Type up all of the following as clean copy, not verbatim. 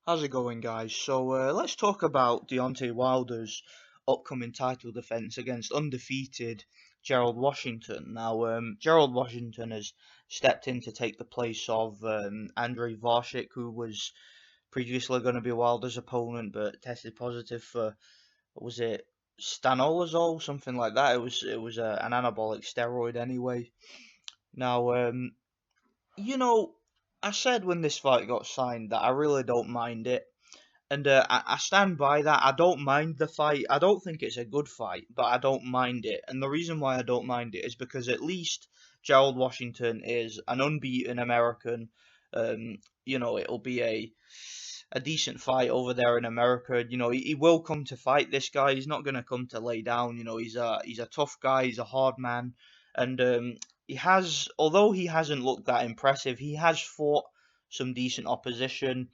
How's it going, guys? So let's talk about Deontay Wilder's upcoming title defense against undefeated Gerald Washington. Now, Gerald Washington has stepped in to take the place of Andrei Varshik, who was previously going to be Wilder's opponent, but tested positive for what was it, stanolazole, something like that. It was an anabolic steroid anyway. Now, you know, I said when this fight got signed that I really don't mind it. And I stand by that. I don't mind the fight. I don't think it's a good fight, but I don't mind it. And the reason why I don't mind it is because at least Gerald Washington is an unbeaten American. It'll be a decent fight over there in America. He will come to fight this guy. He's not going to come to lay down. He's a tough guy. He's a hard man, and he has, although he hasn't looked that impressive, he has fought some decent opposition.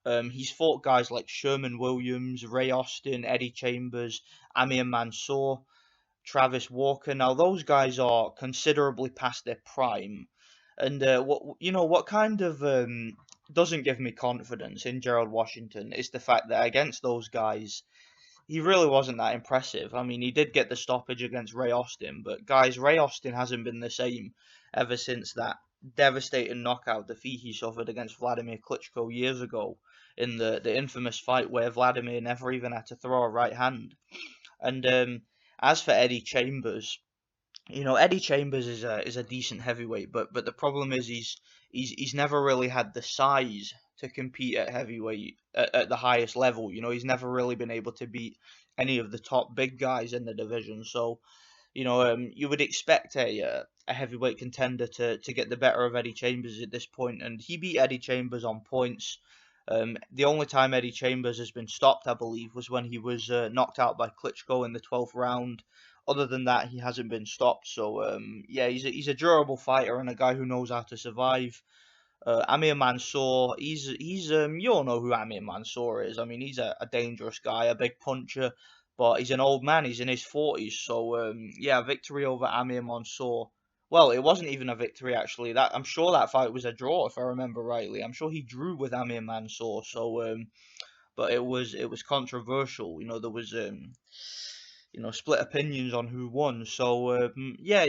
He's fought guys like Sherman Williams, Ray Austin, Eddie Chambers, Amir Mansour, Travis Walker. Now those guys are considerably past their prime, and what kind of doesn't give me confidence in Gerald Washington is the fact that against those guys he really wasn't that impressive. I mean, he did get the stoppage against Ray Austin, but guys, Ray Austin hasn't been the same ever since that devastating knockout defeat he suffered against Vladimir Klitschko years ago in the infamous fight where Vladimir never even had to throw a right hand. And as for Eddie Chambers, Eddie Chambers is a decent heavyweight, but the problem is he's never really had the size to compete at heavyweight at the highest level. He's never really been able to beat any of the top big guys in the division. So you would expect a heavyweight contender to get the better of Eddie Chambers at this point, and he beat Eddie Chambers on points. The only time Eddie Chambers has been stopped, I believe, was when he was knocked out by Klitschko in the 12th round. Other than that, he hasn't been stopped. So yeah, he's a durable fighter and a guy who knows how to survive. Amir Mansour, he's you all know who Amir Mansour is. I mean, he's a dangerous guy, a big puncher, but he's an old man. He's in his 40s. So yeah, victory over Amir Mansour. Well, it wasn't even a victory actually. That I'm sure that fight was a draw if I remember rightly. I'm sure he drew with Amir Mansour. So but it was controversial. There was split opinions on who won. So yeah,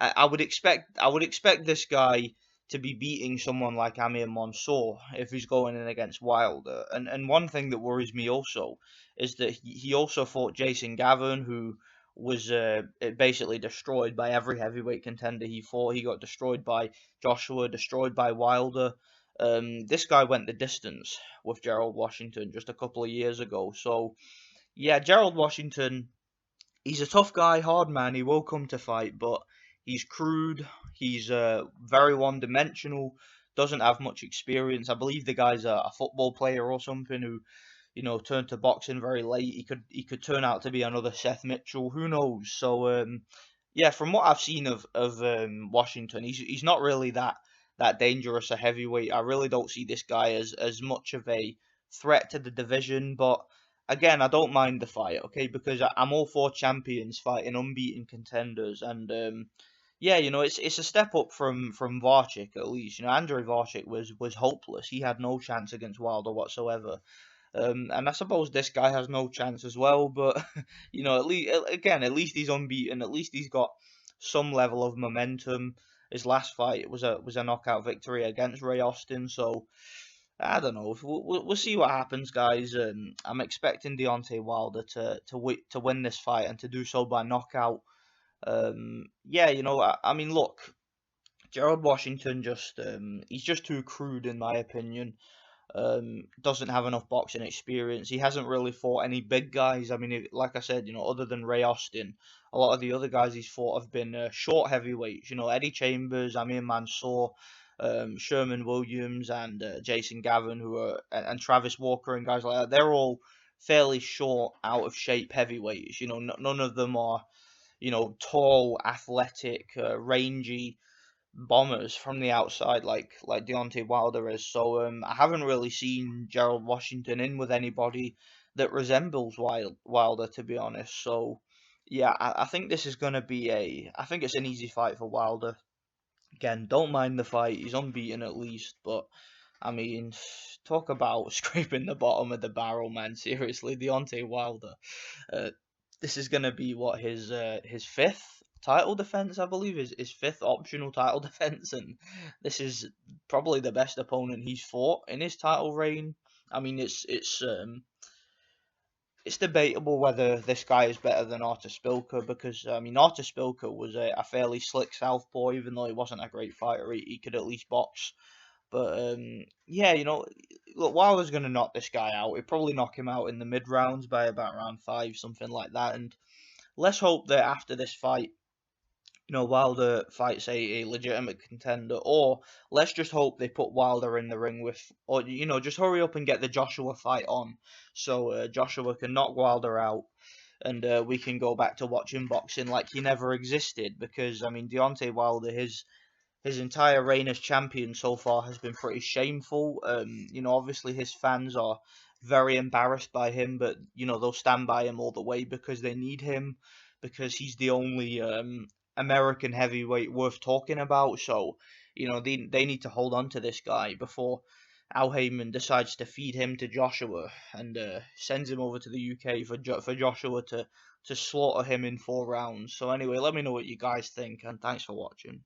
I would expect this guy to be beating someone like Amir Mansour if he's going in against Wilder. And one thing that worries me also is that he also fought Jason Gavin, who was basically destroyed by every heavyweight contender he fought. He got destroyed by Joshua, destroyed by Wilder. This guy went the distance with Gerald Washington just a couple of years ago. So yeah, Gerald Washington, he's a tough guy, hard man. He will come to fight, but he's crude. He's very one-dimensional. Doesn't have much experience. I believe the guy's a football player or something who, turned to boxing very late. He could turn out to be another Seth Mitchell. Who knows? So yeah, from what I've seen of Washington, he's not really that dangerous a heavyweight. I really don't see this guy as much of a threat to the division, but again, I don't mind the fight, okay, because I'm all for champions fighting unbeaten contenders, and yeah, it's a step up from Varchik at least. Andrei Varchik was hopeless. He had no chance against Wilder whatsoever. And I suppose this guy has no chance as well, but at least again, at least he's unbeaten. At least he's got some level of momentum. His last fight was a knockout victory against Ray Austin, so I don't know. We'll see what happens, guys. I'm expecting Deontay Wilder to win this fight and to do so by knockout. Yeah, I mean, look, Gerald Washington he's just too crude in my opinion. Doesn't have enough boxing experience. He hasn't really fought any big guys. I mean, like I said, other than Ray Austin, a lot of the other guys he's fought have been short heavyweights. Eddie Chambers, Amir Mansour, Sherman Williams, and Jason Gavin, and Travis Walker and guys like that. They're all fairly short, out of shape heavyweights. None of them are tall, athletic, rangy bombers from the outside like Deontay Wilder is. So I haven't really seen Gerald Washington in with anybody that resembles Wilder, to be honest. So yeah, I think this is gonna be I think it's an easy fight for Wilder. Again, don't mind the fight. He's unbeaten at least, but I mean, talk about scraping the bottom of the barrel, man. Seriously, Deontay Wilder. Uh, this is gonna be what his fifth title defense, I believe, his fifth optional title defense, and this is probably the best opponent he's fought in his title reign. I mean, it's debatable whether this guy is better than Artur Spilka because I mean Artur Spilka was a fairly slick southpaw, even though he wasn't a great fighter. He could at least box. But yeah, look, Wilder's gonna knock this guy out. He'll probably knock him out in the mid rounds by about round five, something like that. And let's hope that after this fight, Wilder fights a legitimate contender, or let's just hope they put Wilder in the ring with, or just hurry up and get the Joshua fight on, so Joshua can knock Wilder out, and we can go back to watching boxing like he never existed. Because I mean, Deontay Wilder, his entire reign as champion so far has been pretty shameful. Obviously his fans are very embarrassed by him, but they'll stand by him all the way because they need him, because he's the only American heavyweight worth talking about. So they need to hold on to this guy before Al Heyman decides to feed him to Joshua and sends him over to the UK for Joshua to slaughter him in 4 rounds. So anyway, let me know what you guys think, and thanks for watching.